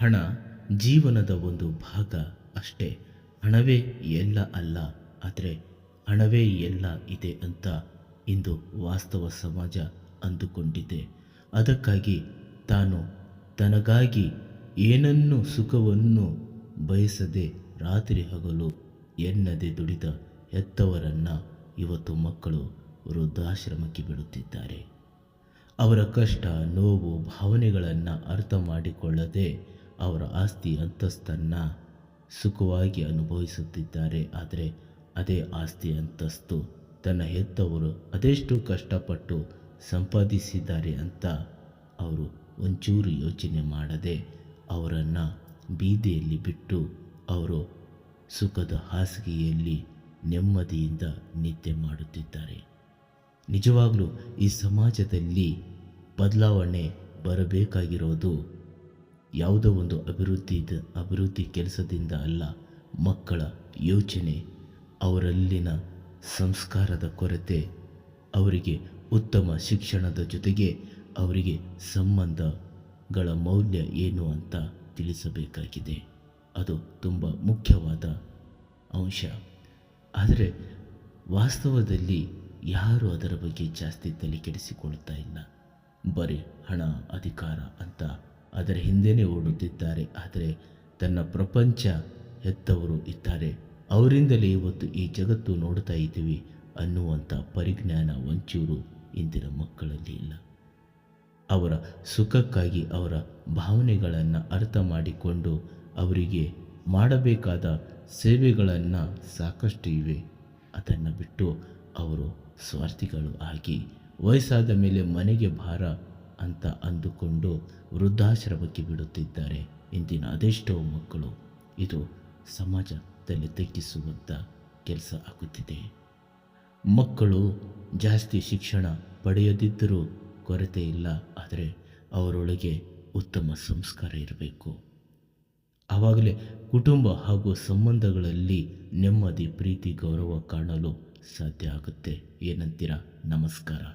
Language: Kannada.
ಹಣ ಜೀವನದ ಒಂದು ಭಾಗ ಅಷ್ಟೇ. ಹಣವೇ ಎಲ್ಲ ಅಲ್ಲ, ಆದರೆ ಹಣವೇ ಎಲ್ಲ ಇದೆ ಅಂತ ಇಂದು ವಾಸ್ತವ ಸಮಾಜ ಅಂದುಕೊಂಡಿದೆ. ಅದಕ್ಕಾಗಿ ತಾನು ತನಗಾಗಿ ಏನನ್ನು ಸುಖವನ್ನು ಬಯಸದೆ ರಾತ್ರಿ ಹಗಲು ಎನ್ನದೆ ದುಡಿದ ಹೆತ್ತವರನ್ನು ಇವತ್ತು ಮಕ್ಕಳು ವೃದ್ಧಾಶ್ರಮಕ್ಕೆ ಬಿಡುತ್ತಿದ್ದಾರೆ. ಅವರ ಕಷ್ಟ, ನೋವು, ಭಾವನೆಗಳನ್ನು ಅರ್ಥ ಮಾಡಿಕೊಳ್ಳದೆ ಅವರ ಆಸ್ತಿ ಅಂತಸ್ತನ್ನು ಸುಖವಾಗಿ ಅನುಭವಿಸುತ್ತಿದ್ದಾರೆ. ಆದರೆ ಅದೇ ಆಸ್ತಿ ಅಂತಸ್ತು ತನ್ನ ಹೆತ್ತವರು ಅದೆಷ್ಟು ಕಷ್ಟಪಟ್ಟು ಸಂಪಾದಿಸಿದ್ದಾರೆ ಅಂತ ಅವರು ಒಂಚೂರು ಯೋಚನೆ ಮಾಡದೆ ಅವರನ್ನು ಬೀದಿಯಲ್ಲಿ ಬಿಟ್ಟು ಅವರು ಸುಖದ ಹಾಸಿಗೆಯಲ್ಲಿ ನೆಮ್ಮದಿಯಿಂದ ನಿದ್ದೆ ಮಾಡುತ್ತಿದ್ದಾರೆ. ನಿಜವಾಗಲೂ ಈ ಸಮಾಜದಲ್ಲಿ ಬದಲಾವಣೆ ಬರಬೇಕಾಗಿರೋದು ಯಾವುದೋ ಒಂದು ಅಭಿವೃದ್ಧಿ ಕೆಲಸದಿಂದ ಅಲ್ಲ. ಮಕ್ಕಳ ಯೋಚನೆ, ಅವರಲ್ಲಿನ ಸಂಸ್ಕಾರದ ಕೊರತೆ, ಅವರಿಗೆ ಉತ್ತಮ ಶಿಕ್ಷಣದ ಜೊತೆಗೆ ಅವರಿಗೆ ಸಂಬಂಧಗಳ ಮೌಲ್ಯ ಏನು ಅಂತ ತಿಳಿಸಬೇಕಾಗಿದೆ. ಅದು ತುಂಬ ಮುಖ್ಯವಾದ ಅಂಶ. ಆದರೆ ವಾಸ್ತವದಲ್ಲಿ ಯಾರೂ ಅದರ ಬಗ್ಗೆ ಜಾಸ್ತಿ ತಲೆ ಕೆಡಿಸಿಕೊಳ್ತಾ ಇಲ್ಲ. ಬರೀ ಹಣ, ಅಧಿಕಾರ ಅಂತ ಅದರ ಹಿಂದೆಯೇ ಓಡುತ್ತಿದ್ದಾರೆ. ಆದರೆ ತನ್ನ ಪ್ರಪಂಚ ಹೆತ್ತವರು ಇದ್ದಾರೆ, ಅವರಿಂದಲೇ ಇವತ್ತು ಈ ಜಗತ್ತು ನೋಡ್ತಾ ಇದ್ದೀವಿ ಅನ್ನುವಂಥ ಪರಿಜ್ಞಾನ ಒಂಚೂರು ಇಂದಿನ ಮಕ್ಕಳಲ್ಲಿ ಇಲ್ಲ. ಅವರ ಸುಖಕ್ಕಾಗಿ ಅವರ ಭಾವನೆಗಳನ್ನು ಅರ್ಥ ಮಾಡಿಕೊಂಡು ಅವರಿಗೆ ಮಾಡಬೇಕಾದ ಸೇವೆಗಳನ್ನು ಸಾಕಷ್ಟು ಇವೆ. ಅದನ್ನು ಬಿಟ್ಟು ಅವರು ಸ್ವಾರ್ಥಿಗಳು ಆಗಿ ವಯಸ್ಸಾದ ಮೇಲೆ ಮನೆಗೆ ಭಾರ ಅಂತ ಅಂದುಕೊಂಡು ವೃದ್ಧಾಶ್ರಮಕ್ಕೆ ಬಿಡುತ್ತಿದ್ದಾರೆ ಇಂದಿನ ಅದೆಷ್ಟೋ ಮಕ್ಕಳು. ಇದು ಸಮಾಜ ತಲೆ ತಗ್ಗಿಸುವಂಥ ಕೆಲಸ ಆಗುತ್ತಿದೆ. ಮಕ್ಕಳು ಜಾಸ್ತಿ ಶಿಕ್ಷಣ ಪಡೆಯದಿದ್ದರೂ ಕೊರತೆ ಇಲ್ಲ, ಆದರೆ ಅವರೊಳಗೆ ಉತ್ತಮ ಸಂಸ್ಕಾರ ಇರಬೇಕು. ಆವಾಗಲೇ ಕುಟುಂಬ ಹಾಗೂ ಸಂಬಂಧಗಳಲ್ಲಿ ನೆಮ್ಮದಿ, ಪ್ರೀತಿ, ಗೌರವ ಕಾಣಲು ಸಾಧ್ಯ ಆಗುತ್ತೆ. ಏನಂತೀರಾ? ನಮಸ್ಕಾರ.